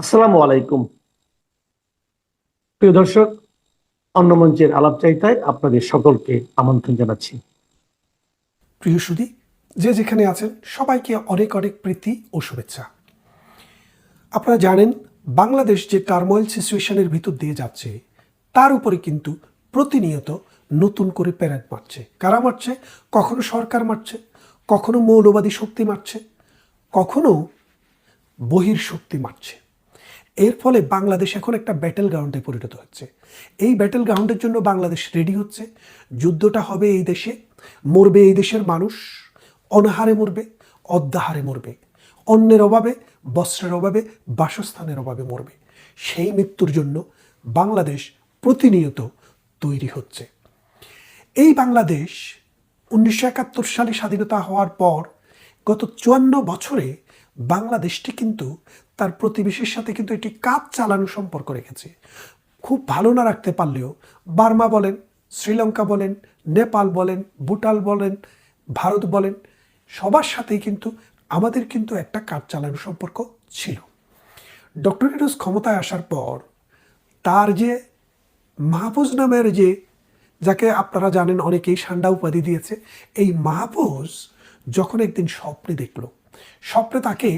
আসসালামু আলাইকুম। প্রিয় দর্শক, অন্য মঞ্চের আলাপচারিতায় আপনাদের সকলকে আমন্ত্রণ জানাচ্ছি। প্রিয় সুধী, যে যেখানে আছেন সবাইকে অনেক অনেক প্রীতি ও শুভেচ্ছা। আপনারা জানেন, বাংলাদেশ যে টার্মোয়েল সিচুয়েশনের ভিতর দিয়ে যাচ্ছে, তার উপরে কিন্তু প্রতিনিয়ত নতুন করে প্যারেড মারছে। কারা মারছে? কখনো সরকার মারছে, কখনো মৌলবাদী শক্তি মারছে, কখনো বহির শক্তি মারছে। এর ফলে বাংলাদেশ এখন একটা ব্যাটেল গ্রাউন্ডে পরিণত হচ্ছে। এই ব্যাটেল গ্রাউন্ডের জন্য বাংলাদেশ রেডি হচ্ছে। যুদ্ধটা হবে এই দেশে, মরবে এই দেশের মানুষ, অনাহারে মরবে, অদ্যাহারে মরবে, অন্নের অভাবে, বস্ত্রের অভাবে, বাসস্থানের অভাবে মরবে। সেই মৃত্যুর জন্য বাংলাদেশ প্রতিনিয়ত তৈরি হচ্ছে। এই বাংলাদেশ 1971 সালে স্বাধীনতা হওয়ার পর গত 54 বছরে বাংলাদেশটি কিন্তু তার প্রতিবেশীর সাথে কিন্তু একটি কাজ চালানো সম্পর্ক রেখেছে। খুব ভালো না রাখতে পারলেও বার্মা বলেন, শ্রীলঙ্কা বলেন, নেপাল বলেন, ভুটান বলেন, ভারত বলেন, সবার সাথেই কিন্তু আমাদের কিন্তু একটা কাজ চালানো সম্পর্ক ছিল। ডক্টর ইউনূস ক্ষমতায় আসার পর তার যে মাহফুজ নামের যাকে আপনারা জানেন অনেকেই সান্ডা উপাধি দিয়েছে, এই মাহফুজ যখন একদিন স্বপ্নে দেখল, স্বপ্নে তাকে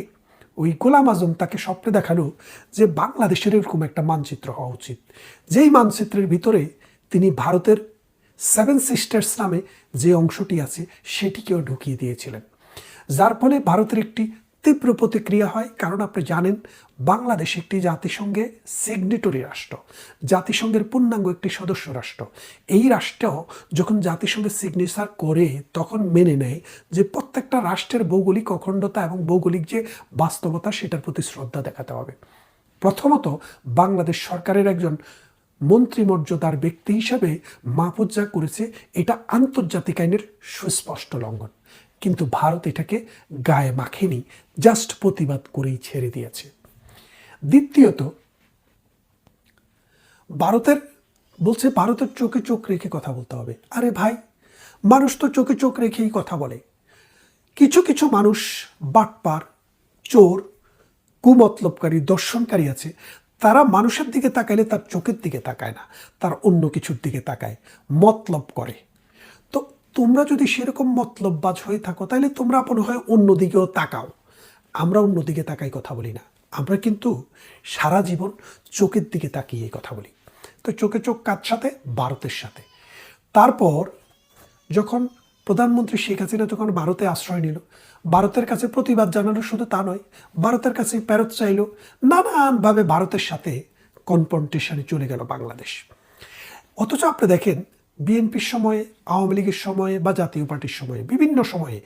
ওই গোলাম আজম তাকে স্বপ্নে দেখালো যে বাংলাদেশের এরকম একটা মানচিত্র হওয়া উচিত, যেই মানচিত্রের ভিতরে তিনি ভারতের 7 সিস্টার্স নামে যে অংশটি আছে সেটিকেও ঢুকিয়ে দিয়েছিলেন। যার ফলে ভারতের একটি তীব্র প্রতিক্রিয়া হয়। কারণ আপনি জানেন, বাংলাদেশ একটি জাতিসংঘে সিগনেটরি রাষ্ট্র, জাতিসংঘের পূর্ণাঙ্গ একটি সদস্য রাষ্ট্র। এই রাষ্ট্র যখন জাতিসংঘে সিগনেচার করে তখন মেনে নেয় যে প্রত্যেকটা রাষ্ট্রের ভৌগোলিক অখণ্ডতা এবং ভৌগোলিক যে বাস্তবতা সেটার প্রতি শ্রদ্ধা দেখাতে হবে। প্রথমত বাংলাদেশ সরকারের একজন মন্ত্রিমর্যাদার ব্যক্তি হিসাবে মাহফুজ যা করেছে এটা আন্তর্জাতিক আইনের সুস্পষ্ট লঙ্ঘন। কিন্তু ভারত এটাকে গায়ে মাখেনি, জাস্ট প্রতিবাদ করেই ছেড়ে দিয়েছে। দ্বিতীয়ত, ভারতের চোখে চোখ রেখে কথা বলতে হবে। আরে ভাই, মানুষ তো চোখে চোখ রেখেই কথা বলে। কিছু কিছু মানুষ বাটপার, চোর, কুমতলবকারী, দর্শনকারী আছে, তারা মানুষের দিকে তাকাইলে তার চোখের দিকে তাকায় না, তার অন্য কিছুর দিকে তাকায়, মতলব করে। তো তোমরা যদি সেরকম মতলববাজ হয়ে থাকো তাহলে তোমরা মনে হয় অন্যদিকেও তাকাও। আমরা অন্যদিকে তাকাই কথা বলি না, আমরা কিন্তু সারা জীবন চোখের দিকে তাকিয়ে কথা বলি। তো চোখে চোখ কার সাথে? ভারতের সাথে। তারপর যখন প্রধানমন্ত্রী শেখ হাসিনা যখন ভারতে আশ্রয় নিল, ভারতের কাছে প্রতিবাদ জানানো শুধু তা নয়, ভারতের কাছে ফেরত চাইল, নানানভাবে ভারতের সাথে কনফ্রন্টেশনে চলে গেল বাংলাদেশ। অথচ আপনি দেখেন, বিএনপির সময়ে, আওয়ামী লীগের সময়ে বা জাতীয় পার্টির সময়ে, বিভিন্ন সময়ে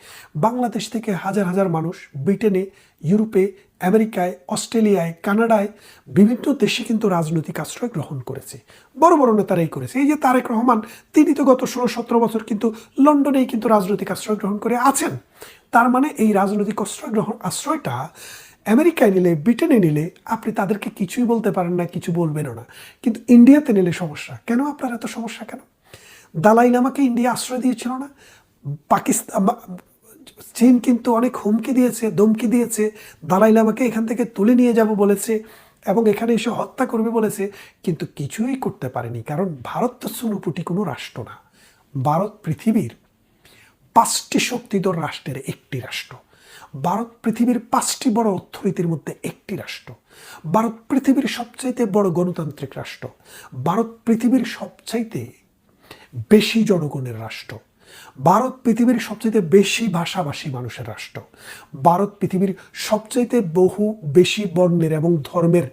বাংলাদেশ থেকে হাজার হাজার মানুষ ব্রিটেনে, ইউরোপে, আমেরিকায়, অস্ট্রেলিয়ায়, কানাডায়, বিভিন্ন দেশে কিন্তু রাজনৈতিক আশ্রয় গ্রহণ করেছে। বড় বড় নেতারাই করেছে। এই যে তারেক রহমান, তিনি তো গত 16-17 বছর কিন্তু লন্ডনেই কিন্তু রাজনৈতিক আশ্রয় গ্রহণ করে আছেন। তার মানে এই রাজনৈতিক আশ্রয়টা আমেরিকায় নিলে, ব্রিটেনে নিলে আপনি তাদেরকে কিছুই বলতে পারেন না, কিছু বলবেনও না। কিন্তু ইন্ডিয়াতে নিলে সমস্যা কেন? আপনার এত সমস্যা কেন? দালাই লামাকে ইন্ডিয়া আশ্রয় দিয়েছিল না? পাকিস্তান, চীন কিন্তু অনেক হুমকি দিয়েছে, ধমকি দিয়েছে, দালাই লামাকে এখান থেকে তুলে নিয়ে যাব বলেছে এবং এখানে এসে হত্যা করবে বলেছে, কিন্তু কিছুই করতে পারেনি। কারণ ভারত তো সুনুপুটি কোনো রাষ্ট্র না। ভারত পৃথিবীর 5টি শক্তিধর রাষ্ট্রের একটি রাষ্ট্র। ভারত পৃথিবীর 5টি বড় অর্থনীতির মধ্যে একটি রাষ্ট্র। ভারত পৃথিবীর সবচাইতে বড় গণতান্ত্রিক রাষ্ট্র। ভারত পৃথিবীর সবচাইতে বেশি জনগণের রাষ্ট্র। ভারত পৃথিবীর সবচাইতে বেশি ভাষাভাষী মানুষের রাষ্ট্র। ভারত পৃথিবীর সবচাইতে বেশি বর্ণের এবং ধর্মের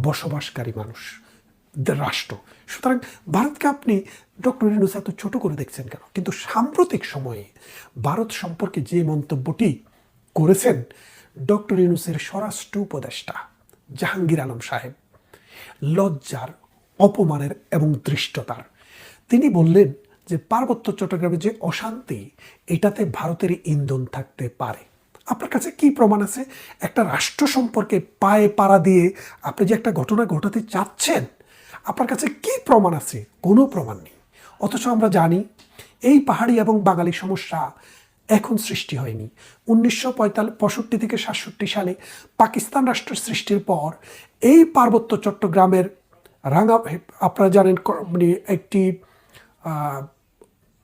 বসবাসকারী মানুষ রাষ্ট্র। সুতরাং ভারতকে আপনি ডক্টর ইউনূস এত ছোট করে দেখছেন কেন? কিন্তু সাম্প্রতিক সময়ে ভারত সম্পর্কে যে মন্তব্যটি করেছেন ডক্টর ইউনূসের স্বরাষ্ট্র উপদেষ্টা জাহাঙ্গীর আলম সাহেব, লজ্জার, অপমানের এবং ধৃষ্টতার। তিনি বললেন যে পার্বত্য চট্টগ্রামে যে অশান্তি, এটাতে ভারতের ইন্ধন থাকতে পারে। আপনার কাছে কি প্রমাণ আছে? একটা রাষ্ট্র সম্পর্কে পায়ে পাড়া দিয়ে আপনি যে একটা ঘটনা ঘটাতে চাচ্ছেন, আপনার কাছে কি প্রমাণ আছে? কোনো প্রমাণ নেই। অথচ আমরা জানি এই পাহাড়ি এবং বাঙালি সমস্যা এখন সৃষ্টি হয়নি। 1965 থেকে 67 সালে পাকিস্তান রাষ্ট্র সৃষ্টির পর এই পার্বত্য চট্টগ্রামের রাঙা, আপনারা জানেন মানে একটি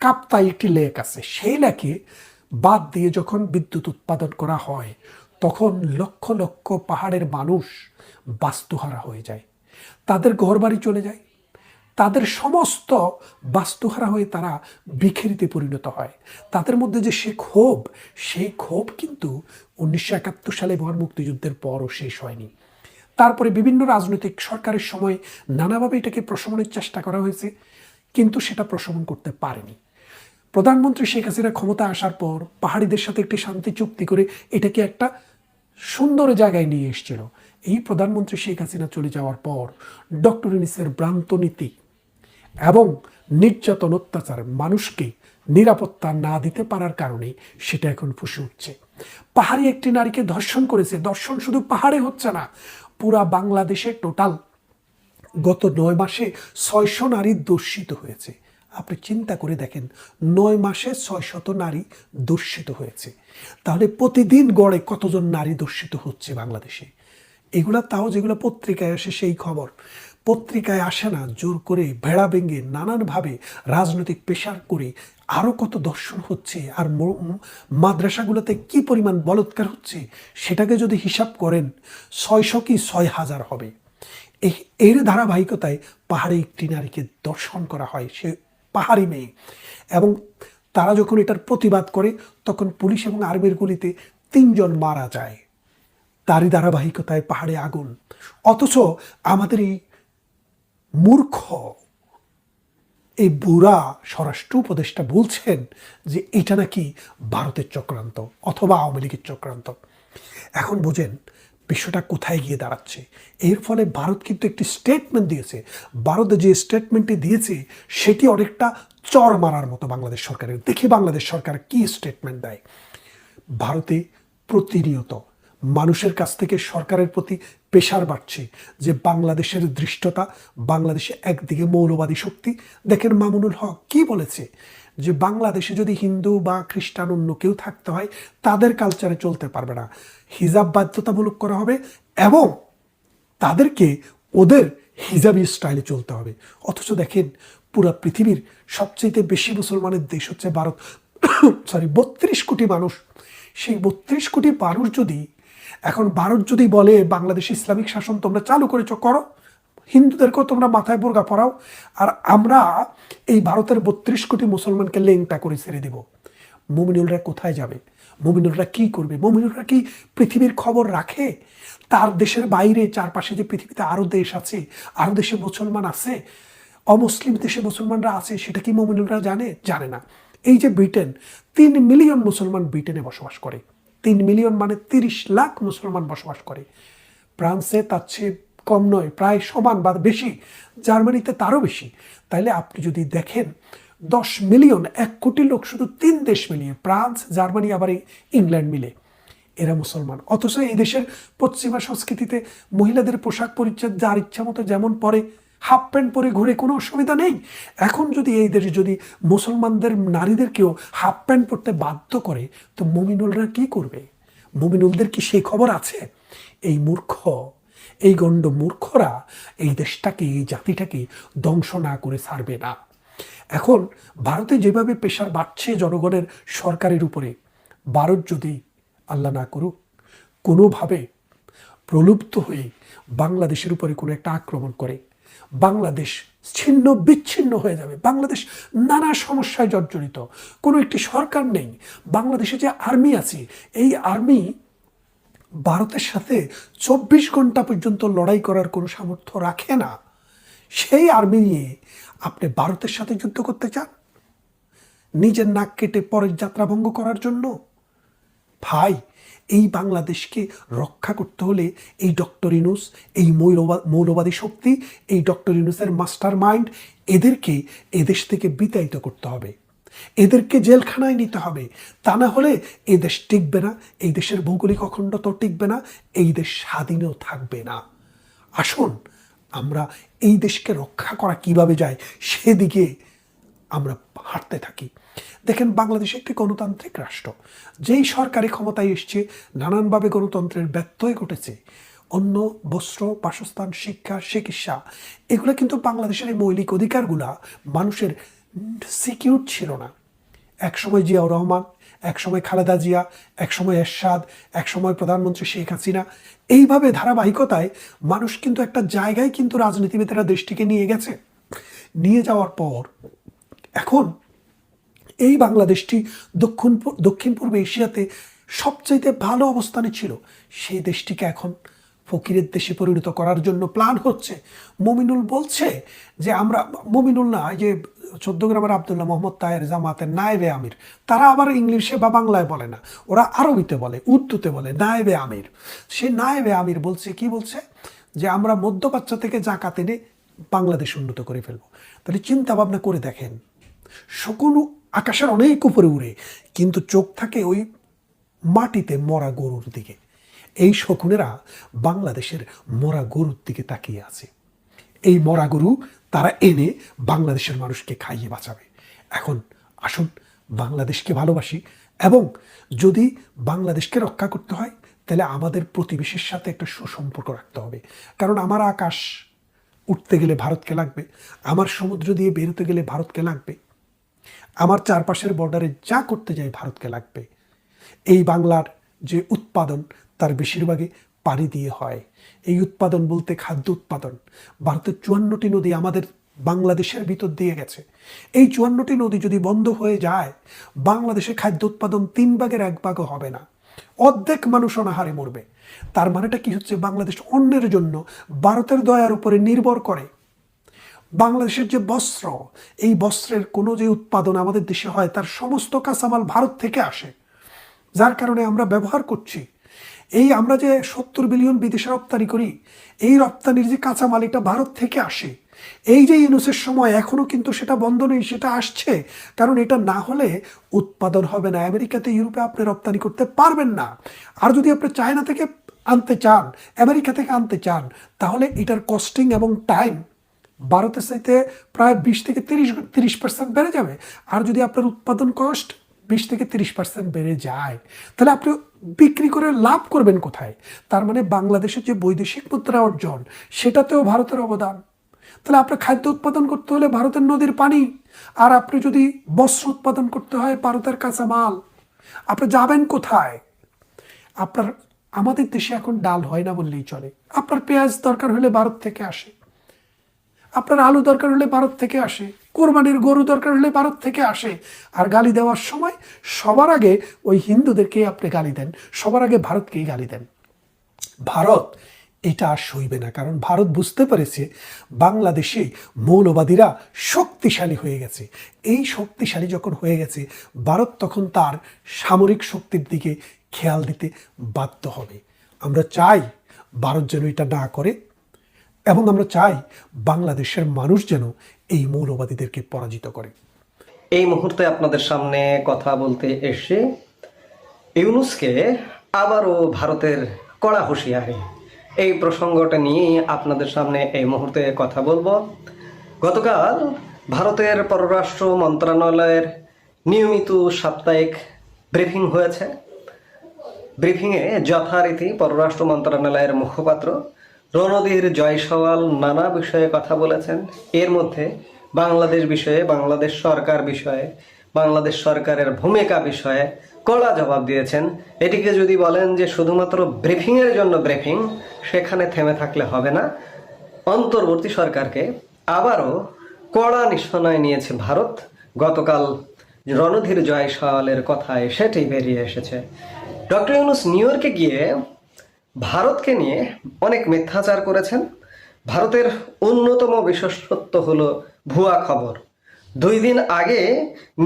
কাপ্তাই একটি লেক আছে, সেই লেকে বাদ দিয়ে যখন বিদ্যুৎ উৎপাদন করা হয় তখন লক্ষ লক্ষ পাহাড়ের মানুষ বাস্তুহারা হয়ে যায়, তাদের ঘরবাড়ি চলে যায়, তাদের সমস্ত বাস্তুহারা হয়ে তারা বিখেরিতে পরিণত হয়। তাদের মধ্যে যে সেই ক্ষোভ কিন্তু 1971 সালে মহান মুক্তিযুদ্ধের পরও শেষ হয়নি। তারপরে বিভিন্ন রাজনৈতিক সরকারের সময় নানাভাবে এটাকে প্রশমনের চেষ্টা করা হয়েছে, কিন্তু সেটা প্রশমন করতে পারেনি। প্রধানমন্ত্রী শেখ হাসিনা ক্ষমতা আসার পর পাহাড়িদের সাথে একটি শান্তি চুক্তি করে এটাকে একটা সুন্দর জায়গায় নিয়ে এসেছিল। এই প্রধানমন্ত্রী শেখ হাসিনা চলে যাওয়ার পর ডক্টর ইউনূসের ভ্রান্ত নীতি এবং নির্যাতন অত্যাচার মানুষকে নিরাপত্তা না দিতে পারার কারণে সেটা এখন ফুসে উঠছে। পাহাড়ি একটি নারীকে ধর্ষণ করেছে। ধর্ষণ শুধু পাহাড়ে হচ্ছে না, পুরা বাংলাদেশে টোটাল গত 9 মাসে 600 নারী দর্শিত হয়েছে। আপনি চিন্তা করে দেখেন, 9 মাসে 600 নারী দর্শিত হয়েছে, তাহলে প্রতিদিন গড়ে কতজন নারী দর্শিত হচ্ছে বাংলাদেশে? এগুলা তাও যেগুলো পত্রিকায় আসে সেই খবর, পত্রিকায় আসে না, জোর করে ভেড়া ভেঙে নানানভাবে রাজনৈতিক পেশার করে আরও কত দর্শন হচ্ছে। আর মাদ্রাসাগুলোতে কি পরিমাণ বলৎকার হচ্ছে সেটাকে যদি হিসাব করেন 600 কি 6000 হবে। এর ধারাবাহিকতায় পাহাড়ে একটি নারীকে দর্শন করা হয়, সে পাহাড়ি মেয়ে, এবং তারা যখন এটার প্রতিবাদ করে তখন পুলিশ এবং আর্মির গুলিতে 3 জন মারা যায়। তারই ধারাবাহিকতায় পাহাড়ে আগুন। অথচ আমাদের এই মূর্খ এই বুড়া স্বরাষ্ট্র উপদেষ্টা বলছেন যে এটা নাকি ভারতের চক্রান্ত অথবা আওয়ামী লীগের চক্রান্ত। এখন বোঝেন বিষয়টা কোথায় গিয়ে দাঁড়াচ্ছে। এর ফলে ভারত কিন্তু একটি স্টেটমেন্ট দিয়েছে। ভারত যে স্টেটমেন্টটি দিয়েছে সেটি অনেকটা চর মারার মতো বাংলাদেশ সরকারের। দেখি বাংলাদেশ সরকার কি স্টেটমেন্ট দেয়। ভারতে প্রতিনিয়ত মানুষের কাছ থেকে সরকারের প্রতি প্রেশার বাড়ছে যে বাংলাদেশের দৃষ্টতা, বাংলাদেশে একদিকে মৌলবাদী শক্তি। দেখেন মামুনুল হক কি বলেছে, যে বাংলাদেশে যদি হিন্দু বা খ্রিস্টান অন্য কেউ থাকতে হয় তাদের কালচারে চলতে পারবে না, হিজাব বাধ্যতামূলক করা হবে এবং তাদেরকে ওদের হিজাবি স্টাইলে চলতে হবে। অথচ দেখেন পুরা পৃথিবীর সবচেয়ে বেশি মুসলমানের দেশ হচ্ছে ভারত, 32 কোটি মানুষ। সেই 32 কোটি মানুষ যদি এখন ভারত যদি বলে বাংলাদেশ ইসলামিক শাসন তোমরা চালু করেছো, করো, হিন্দুদেরকেও তোমরা মাথায় বোরকা পরাও, আর আমরা এই ভারতের 32 কোটি মুসলমানকে লেংটা করে ছেড়ে দেব, মুমিনুলরা কোথায় যাবে? মুমিনুলরা কি করবে? মুমিনুলরা কি পৃথিবীর খবর রাখে? তার দেশের বাইরে চারপাশে যে পৃথিবীতে আরো দেশ আছে, আরো দেশে মুসলমান আছে, অমুসলিম দেশে মুসলমানরা আছে, সেটা কি মুমিনুলরা জানে? জানে না। এই যে ব্রিটেন, 3 মিলিয়ন মুসলমান ব্রিটেনে বসবাস করে। 3 মিলিয়ন মানে 30 লাখ মুসলমান বসবাস করে। ফ্রান্সে তার চেয়ে কম নয়, প্রায় সমান বা বেশি। জার্মানিতে তারও বেশি। তাইলে আপনি যদি দেখেন 10 মিলিয়ন, 1 কোটি লোক শুধু 3 দেশ মিলিয়ে, ফ্রান্স, জার্মানি আবার ইংল্যান্ড মিলে, এরা মুসলমান। অথচ এই দেশের পশ্চিমা সংস্কৃতিতে মহিলাদের পোশাক পরিচ্ছদ যার ইচ্ছা মতো যেমন পরে, হাফ প্যান্ট পরে ঘুরে, কোনো অসুবিধা নেই। এখন যদি এই দেশে যদি মুসলমানদের নারীদেরকেও হাফ প্যান্ট পরতে বাধ্য করে, তো মুমিনুলরা কি করবে? মুমিনুলদের কি সেই খবর আছে? এই মূর্খ, এই গণ্ড মূর্খরা এই দেশটাকে, এই জাতিটাকে ধ্বংস না করে ছাড়বে না। এখন ভারতে যেভাবে প্রেশার বাড়ছে জনগণের সরকারের উপরে, ভারত যদি আল্লাহ না করুক কোনোভাবে প্রলুব্ধ হয়ে বাংলাদেশের উপরে কোনো একটা আক্রমণ করে, বাংলাদেশ ছিন্ন বিচ্ছিন্ন হয়ে যাবে। বাংলাদেশ নানা সমস্যায় জর্জরিত, কোনো একটি সরকার নেই। বাংলাদেশে যে আর্মি আছে, এই আর্মি ভারতের সাথে 24 ঘন্টা পর্যন্ত লড়াই করার কোনো সামর্থ্য রাখে না। সেই আর্মি নিয়ে আপনি ভারতের সাথে যুদ্ধ করতে চান নিজের নাক কেটে পরের যাত্রা ভঙ্গ করার জন্য? ভাই, এই বাংলাদেশকে রক্ষা করতে হলে এই ডক্টর ইউনূস, এই মৌলবাদী শক্তি, এই ডক্টর ইউনূসের মাস্টার মাইন্ড, এদেরকে এদেশ থেকে বিতাড়িত করতে হবে, এদেরকে জেলখানায় নিতে হবে। তা না হলে এই দেশ টিকবে না, এই দেশের ভৌগোলিক অখণ্ডতা টিকবে না, এই দেশ স্বাধীনও থাকবে না। আসুন আমরা এই দেশকে রক্ষা করা কিভাবে যায় সেদিকে আমরা হাঁটতে থাকি। দেখেন, বাংলাদেশ একটি গণতান্ত্রিক রাষ্ট্র। যেই সরকারি ক্ষমতায় এসছে নানানভাবে গণতন্ত্রের ব্যত্যয় ঘটেছে। অন্ন, বস্ত্র, বাসস্থান, শিক্ষা, চিকিৎসা, এগুলো কিন্তু বাংলাদেশের এই মৌলিক অধিকারগুলা মানুষের সিকিউর ছিল না। একসময় জিয়াউর রহমান, একসময় খালেদা জিয়া, একসময় এরশাদ, একসময় প্রধানমন্ত্রী শেখ হাসিনা, এইভাবে ধারাবাহিকতায় মানুষ কিন্তু একটা জায়গায় কিন্তু রাজনীতিবিদেরা দেশটিকে নিয়ে গেছে। নিয়ে যাওয়ার পর এখন এই বাংলাদেশটি দক্ষিণ পূর্ব এশিয়াতে সবচাইতে ভালো অবস্থানে ছিল। সেই দেশটিকে এখন ফকিরের দেশে পরিণত করার জন্য প্ল্যান হচ্ছে। মমিনুল বলছে যে আমরা, মমিনুল না, এই যে 14 গ্রামের আবদুল্লাহ মোহাম্মদ তাহের জামাতের নায়েবে আমির, তারা আবার ইংলিশে বা বাংলায় বলে না, ওরা আরবিতে বলে, উর্দুতে বলে নায়েবে আমির। সে নায়েবে আমির বলছে, কি বলছে, যে আমরা মধ্যপ্রাচ্য থেকে জাকাত এনে বাংলাদেশ উন্নত করে ফেলবো। তাহলে চিন্তা ভাবনা করে দেখেন, শকুন আকাশের অনেক উপরে উড়ে, কিন্তু চোখ থাকে ওই মাটিতে মরা গরুর দিকে। এই শকুনেরা বাংলাদেশের মরা গরুর দিকে তাকিয়ে আছে। এই মরা গরু তারা এনে বাংলাদেশের মানুষকে খাইয়ে বাঁচাবে। এখন আসুন বাংলাদেশকে ভালোবাসি, এবং যদি বাংলাদেশকে রক্ষা করতে হয় তাহলে আমাদের প্রতিবেশীর সাথে একটা সুসম্পর্ক রাখতে হবে। কারণ আমার আকাশ উঠতে গেলে ভারতকে লাগবে, আমার সমুদ্র দিয়ে বেরোতে গেলে ভারতকে লাগবে, আমার চারপাশের বর্ডারে যা করতে যাই ভারতকে লাগবে। এই বাংলার যে উৎপাদন তার বেশিরভাগই পানি দিয়ে হয়। এই উৎপাদন বলতে খাদ্য উৎপাদন। ভারতের 54টি নদী আমাদের বাংলাদেশের ভিতর দিয়ে গেছে। এই 54টি নদী যদি বন্ধ হয়ে যায়, বাংলাদেশে খাদ্য উৎপাদন 3 ভাগের 1 ভাগও হবে না, অর্ধেক মানুষ অনাহারে মরবে। তার মানেটা কি হচ্ছে, বাংলাদেশ অন্যের জন্য ভারতের দয়ার উপরে নির্ভর করে। বাংলাদেশের যে বস্ত্র, এই বস্ত্রের কোনো যে উৎপাদন আমাদের দেশে হয় তার সমস্ত কাঁচামাল ভারত থেকে আসে, যার কারণে আমরা ব্যবহার করছি। এই আমরা যে 70 বিলিয়ন বিদেশে রপ্তানি করি, এই রপ্তানির যে কাঁচামাল এটা ভারত থেকে আসে। এই যে ইউনুসের সময় এখনো কিন্তু সেটা বন্ধ নেই, সেটা আসছে। কারণ এটা না হলে উৎপাদন হবে না। আমেরিকাতে, ইউরোপে আপনি রপ্তানি করতে পারবেন না। আর যদি আপনি চায়না থেকে আনতে চান, আমেরিকা থেকে আনতে চান, তাহলে এটার কস্টিং এবং টাইম ভারতের চাইতে প্রায় 20 থেকে 30% বেড়ে যাবে। আর যদি আপনার উৎপাদন কস্ট 20 থেকে 30% বেড়ে যায়, তাহলে আপনি বিক্রি করে লাভ করবেন কোথায়? তার মানে বাংলাদেশের যে বৈদেশিক মুদ্রা অর্জন, সেটাতেও ভারতের অবদান। তাহলে আপনার খাদ্য উৎপাদন করতে হলে ভারতের নদীর পানি, আর আপনি যদি বস্ত্র উৎপাদন করতে হয় ভারতের কাঁচামাল, আপনি যাবেন কোথায়? আপনার, আমাদের দেশে এখন ডাল হয় না বললেই চলে। আপনার পেঁয়াজ দরকার হলে ভারত থেকে আসে, আপনার আলু দরকার হলে ভারত থেকে আসে, কোরবানির গরু দরকার হলে ভারত থেকে আসে। আর গালি দেওয়ার সময় সবার আগে ওই হিন্দুদেরকে আপনি গালি দেন, সবার আগে ভারতকেই গালি দেন। ভারত এটা আর সইবে না, কারণ ভারত বুঝতে পেরেছে বাংলাদেশে মৌলবাদীরা শক্তিশালী হয়ে গেছে। এই শক্তিশালী যখন হয়ে গেছে, ভারত তখন তার সামরিক শক্তির দিকে খেয়াল দিতে বাধ্য হবে। আমরা চাই ভারত যেন এটা না করে, এবং আমরা চাই বাংলাদেশের মানুষ যেন এই মৌলবাদীদেরকে পরাজিত করে। এই মুহূর্তে আপনাদের সামনে কথা বলতে এসে ইউনুসকে আবারও ভারতের কড়া হুঁশিয়ারি, এই প্রসঙ্গটা নিয়ে আপনাদের সামনে এই মুহূর্তে কথা বলবো। গতকাল ভারতের পররাষ্ট্র মন্ত্রণালয়ের নিয়মিত সাপ্তাহিক ব্রিফিং হয়েছে। ব্রিফিংয়ে যথারীতি পররাষ্ট্র মন্ত্রণালয়ের মুখপাত্র রণধীর জয়সওয়াল নানা বিষয়ে কথা বলেছেন। এর মধ্যে বাংলাদেশ বিষয়ে, বাংলাদেশ সরকার বিষয়ে, বাংলাদেশ সরকারের ভূমিকা বিষয়ে কড়া জবাব দিয়েছেন। এটিকে যদি বলেন যে শুধুমাত্র ব্রিফিংয়ের জন্য ব্রিফিং, সেখানে থেমে থাকলে হবে না। অন্তর্বর্তী সরকারকে আবারও কড়া নিশানায় নিয়েছে ভারত। গতকাল রণধীর জয়সওয়ালের কথায় সেটি বেরিয়ে এসেছে। ডক্টর ইউনুস নিউ ইয়র্কে গিয়ে ভারতকে নিয়ে অনেক মিথ্যাচার করেছেন। ভারতের অন্যতম বিশেষত্ব হলো ভুয়া খবর। 2 দিন আগে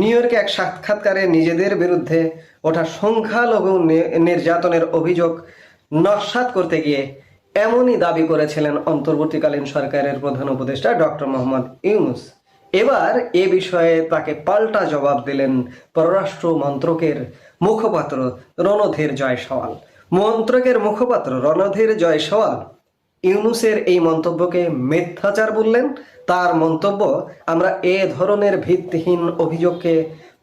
নিউ ইয়র্কে এক সাক্ষাৎকারে নিজেদের বিরুদ্ধে ওঠা সংখ্যালঘু নির্যাতনের অভিযোগ নস্যাৎ করতে গিয়ে এমনই দাবি করেছিলেন অন্তর্বর্তীকালীন সরকারের প্রধান উপদেষ্টা ডক্টর মোহাম্মদ ইউনুস। এবার এ বিষয়ে তাকে পাল্টা জবাব দিলেন পররাষ্ট্র মন্ত্রকের মুখপাত্র রণধীর জয়সওয়াল। মন্ত্রকের মুখপাত্র রণধীর জয়সওয়াল ইউনুসের এই মন্তব্যকে মিথ্যাচার বললেন। তার মন্তব্য, আমরা এ ধরনের ভিত্তিহীন অভিযোগকে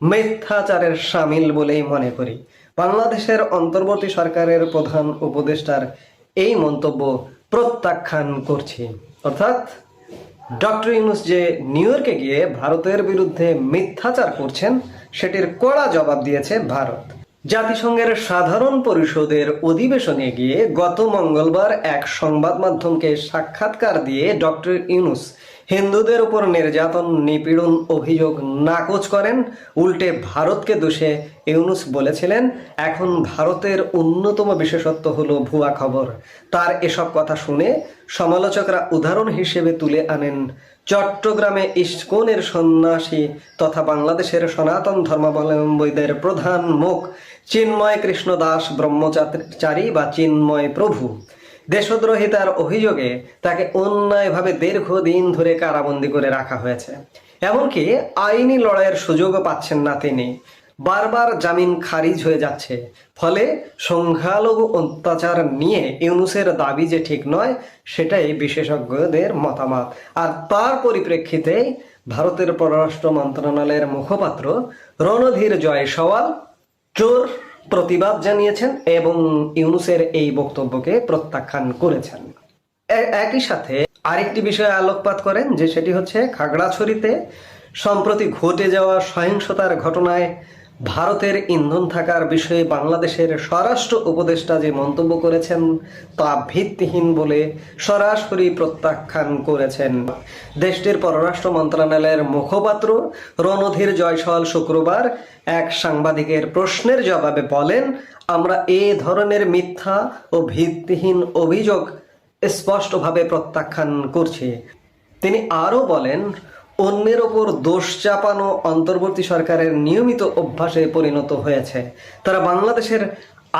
মিথ্যাচারের শামিল বলেই মনে করি। বাংলাদেশের অন্তর্বর্তী সরকারের প্রধান উপদেষ্টার এই মন্তব্য প্রত্যাখ্যান করছি। অর্থাৎ ডক্টর ইউনূস যে নিউ ইয়র্কে গিয়ে ভারতের বিরুদ্ধে মিথ্যাচার করছেন সেটির কড়া জবাব দিয়েছে ভারত। জাতিসংঘের সাধারণ পরিষদের অধিবেশনে গিয়ে গত মঙ্গলবার এক সংবাদ মাধ্যমকে সাক্ষাৎকার দিয়ে ডক্টর ইউনূস হিন্দুদের উপর নির্যাতন নিপীড়ন অভিযোগ নাকচ করেন। উল্টে ভারতকে দোষে ইউনূস বলেছিলেন, এখন ভারতের অন্যতম বিশেষত্ব হলো ভুয়া খবর। তার এসব কথা শুনে সমালোচকরা উদাহরণ হিসেবে তুলে আনেন চট্টগ্রামে ইস্কনের সন্ন্যাসী তথা বাংলাদেশের সনাতন ধর্মাবলম্বীদের প্রধান মুখ চিন্ময় কৃষ্ণ দাস ব্রহ্মচারী বা চিন্ময় প্রভু। দেশদ্রোহিতার অভিযোগে তাকে অন্যায়ভাবে দীর্ঘদিন ধরে কারাবন্দী করে রাখা হয়েছে। এমনকি আইনি লড়াইয়ের সুযোগও পাচ্ছেন না তিনি। বারবার জামিন খারিজ হয়ে যাচ্ছে। ফলে সংখ্যালঘু অত্যাচার নিয়ে ইউনূসের দাবি যে ঠিক নয় সেটাই বিশেষজ্ঞদের মতামত। আর তার পরিপ্রেক্ষিতে ভারতের পররাষ্ট্র মন্ত্রণালয়ের মুখপাত্র রণধীর জয়সওয়াল জোর প্রতিবাদ জানিয়েছেন এবং ইউনূসের এই বক্তব্যকে প্রত্যাখ্যান করেছেন। একই সাথে আরেকটি বিষয়ে আলোকপাত করেন, যে সেটি হচ্ছে খাগড়াছড়িতে সম্প্রতি ঘটে যাওয়া সহিংসতার ঘটনায় ভারতের ইন্ধন থাকার বিষয়ে বাংলাদেশের স্বরাষ্ট্র উপদেষ্টা যে মন্তব্য করেছেন তা ভিত্তিহীন বলে সরাসরি প্রত্যাখ্যান করেছেন। দেশটির পররাষ্ট্র মন্ত্রণালয়ের মুখপাত্র রণধীর জয়সওয়াল শুক্রবার এক সাংবাদিকের প্রশ্নের জবাবে বলেন, আমরা এ ধরনের মিথ্যা ও ভিত্তিহীন অভিযোগ স্পষ্টভাবে প্রত্যাখ্যান করছি। তিনি আরও বলেন, অন্যের ওপর দোষ চাপানো অন্তর্বর্তী সরকারের নিয়মিত অভ্যাসে পরিণত হয়েছে। তারা বাংলাদেশের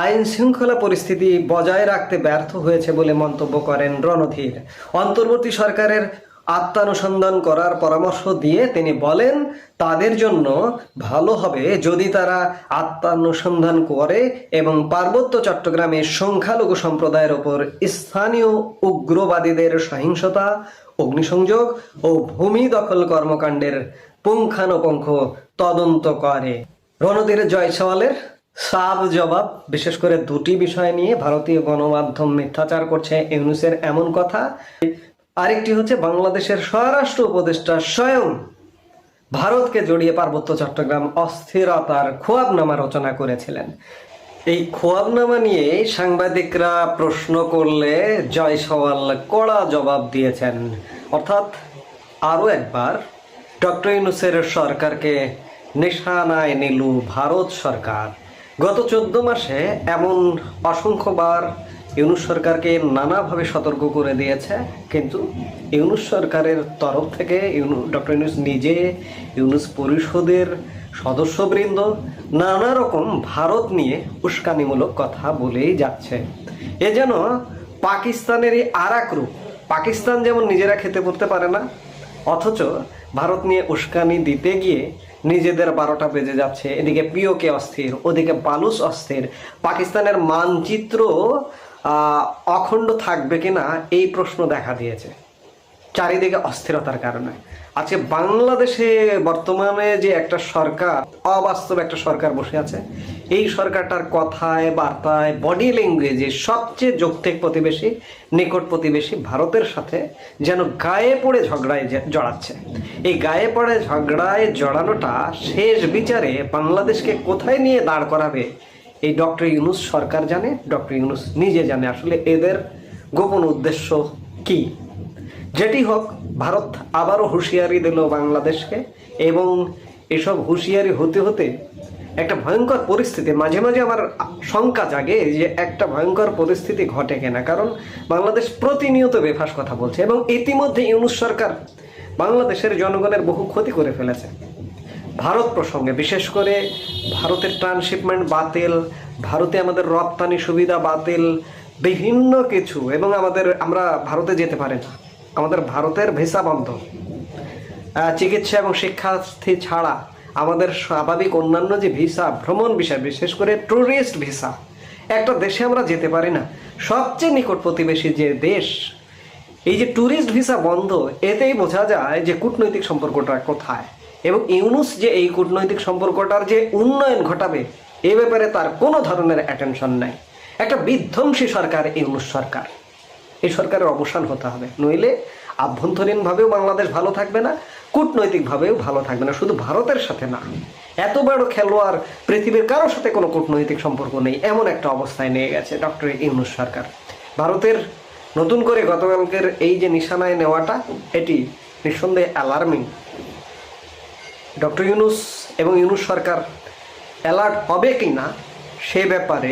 আইন শৃঙ্খলা পরিস্থিতি বজায় রাখতে ব্যর্থ হয়েছে বলে মন্তব্য করেন রণধীর। অন্তর্বর্তী সরকারের আত্মানুসন্ধান করার পরামর্শ দিয়ে তিনি বলেন, তাদের জন্য ভালো হবে যদি তারা আত্মানুসন্ধান করে এবং পার্বত্য চট্টগ্রামে সংখ্যালঘু সম্প্রদায়ের ওপর স্থানীয় উগ্রবাদীদের সহিংসতা, অগ্নিসংযোগ ও ভূমি দখল কর্মকাণ্ডের পুঙ্খানুপুঙ্খ তদন্ত করে। রণধীর জয়সওয়ালের সাব জবাব বিশেষ করে দুটি বিষয় নিয়ে। ভারতীয় গণমাধ্যম মিথ্যাচার করছে ইউনূসের এমন কথা। আরেকটি হচ্ছে বাংলাদেশের স্বরাষ্ট্র উপদেষ্টা স্বয়ং ভারতকে জড়িয়ে পার্বত্য চট্টগ্রাম অস্থিরতার খোয়াবনামা রচনা করেছিলেন। এই খোয়াবনামা নিয়ে সাংবাদিকরা প্রশ্ন করলে জয়সওয়াল কড়া জবাব দিয়েছেন। অর্থাৎ আরও একবার ডক্টর ইউনূসের সরকারকে নিশানায় নিল ভারত সরকার। গত 14 মাসে এমন অসংখ্যবার ইউনূস সরকারকে নানাভাবে সতর্ক করে দিয়েছে, কিন্তু ইউনূস সরকারের তরফ থেকে ডক্টর ইউনূস নিজে, ইউনূস পরিষদের সদস্যবৃন্দ নানা রকম ভারত নিয়ে উস্কানিমূলক কথা বলেই যাচ্ছে। এ যেন পাকিস্তানেরই আর এক রূপ। পাকিস্তান যেমন নিজেরা খেতে পড়তে পারে না, অথচ ভারত নিয়ে উস্কানি দিতে গিয়ে নিজেদের 12টা বেজে যাচ্ছে। এদিকে পিওকে অস্থির, ওদিকে বালুচ অস্থির। পাকিস্তানের মানচিত্র অখণ্ড থাকবে কিনা এই প্রশ্ন দেখা দিয়েছে চারিদিকে অস্থিরতার কারণে। আজকে বাংলাদেশে বর্তমানে যে একটা সরকার, অবাস্তব একটা সরকার বসে আছে, এই সরকারটার কথায় বার্তায় বডি ল্যাঙ্গুয়েজে সবচেয়ে যৌক্তিক প্রতিবেশী, নিকট প্রতিবেশী ভারতের সাথে যেন গায়ে পড়ে ঝগড়ায় জড়াচ্ছে। এই গায়ে পড়ে ঝগড়ায় জড়ানোটা শেষ বিচারে বাংলাদেশকে কোথায় নিয়ে দাঁড় করাবে এই ডক্টর ইউনূস সরকার জানে, ডক্টর ইউনূস নিজে জানে আসলে এদের গোপন উদ্দেশ্য কি। যেটি হোক, ভারত আবারও হুঁশিয়ারি দিল বাংলাদেশকে এবং এসব হুঁশিয়ারি হতে হতে একটা ভয়ঙ্কর পরিস্থিতি, মাঝে মাঝে আমার শঙ্কা জাগে যে একটা ভয়ঙ্কর পরিস্থিতি ঘটে কিনা। কারণ বাংলাদেশ প্রতিনিয়ত বেফাস কথা বলছে এবং ইতিমধ্যে ইউনূস সরকার বাংলাদেশের জনগণের বহু ক্ষতি করে ফেলেছে। ভারত প্রসঙ্গে বিশেষ করে ভারতের ট্রান্সশিপমেন্ট বাতিল, ভারতে আমাদের রপ্তানি সুবিধা বাতিল, বিভিন্ন কিছু, এবং আমরা ভারতে যেতে পারি না, আমাদের ভারতের ভিসা বন্ধ। চিকিৎসা এবং শিক্ষার্থী ছাড়া আমাদের স্বাভাবিক অন্যান্য যে ভিসা, ভ্রমণ ভিসা, বিশেষ করে ট্যুরিস্ট ভিসা, একটা দেশে আমরা যেতে পারি না। সবচেয়ে নিকট প্রতিবেশী যে দেশ, এই যে ট্যুরিস্ট ভিসা বন্ধ, এতেই বোঝা যায় যে কূটনৈতিক সম্পর্কটা কোথায়। এবং ইউনূস যে এই কূটনৈতিক সম্পর্কটার যে উন্নয়ন ঘটাবে এ ব্যাপারে তার কোনো ধরনের অ্যাটেনশন নাই। একটা বিধ্বংসী সরকার ইউনূস সরকার। এই সরকারের অবসান হতে হবে, নইলে আভ্যন্তরীণভাবেও বাংলাদেশ ভালো থাকবে না, কূটনৈতিকভাবেও ভালো থাকবে না। শুধু ভারতের সাথে না, এত বড় খেলোয়াড় পৃথিবীর কারোর সাথে কোনো কূটনৈতিক সম্পর্ক নেই, এমন একটা অবস্থায় নিয়ে গেছে ডক্টর ইউনূস সরকার। ভারতের নতুন করে গতকালকের এই যে নিশানায় নেওয়াটা, এটি নিঃসন্দেহে অ্যালার্মিং। ডক্টর ইউনূস এবং ইউনূস সরকার অ্যালার্ট হবে কি না সে ব্যাপারে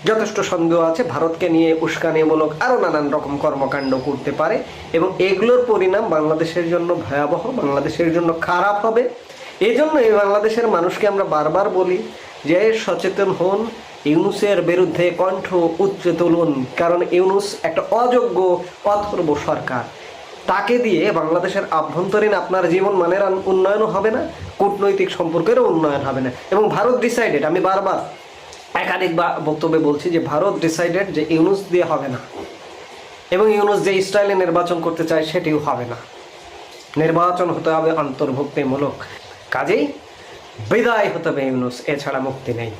যথেষ্ট সন্দেহ আছে। ভারতকে নিয়ে উস্কানিমূলক আরও নানান রকম কর্মকাণ্ড করতে পারে এবং এগুলোর পরিণাম বাংলাদেশের জন্য ভয়াবহ, বাংলাদেশের জন্য খারাপ হবে। এই জন্য এই বাংলাদেশের মানুষকে আমরা বারবার বলি যে সচেতন হন, ইউনূসের বিরুদ্ধে কণ্ঠ উচ্চে তুলুন, কারণ ইউনূস একটা অযোগ্য অথর্ব সরকার। তাকে দিয়ে বাংলাদেশের আভ্যন্তরীণ আপনার জীবন মানের উন্নয়নও হবে না, কূটনৈতিক সম্পর্কেরও উন্নয়ন হবে না। এবং ভারত ডিসাইডেড, আমি বারবার একাধিক বক্তব্যে বলছি যে ভারত ডিসাইডেড যে ইউনূস দিয়ে হবে না, এবং ইউনূস যে স্টাইলে নির্বাচন করতে চায় সেটিও হবে না। নির্বাচন হতে হবে অন্তর্ভুক্তিমূলক, কাজেই বিদায় হতে হবে ইউনূস, এছাড়া মুক্তি নেই।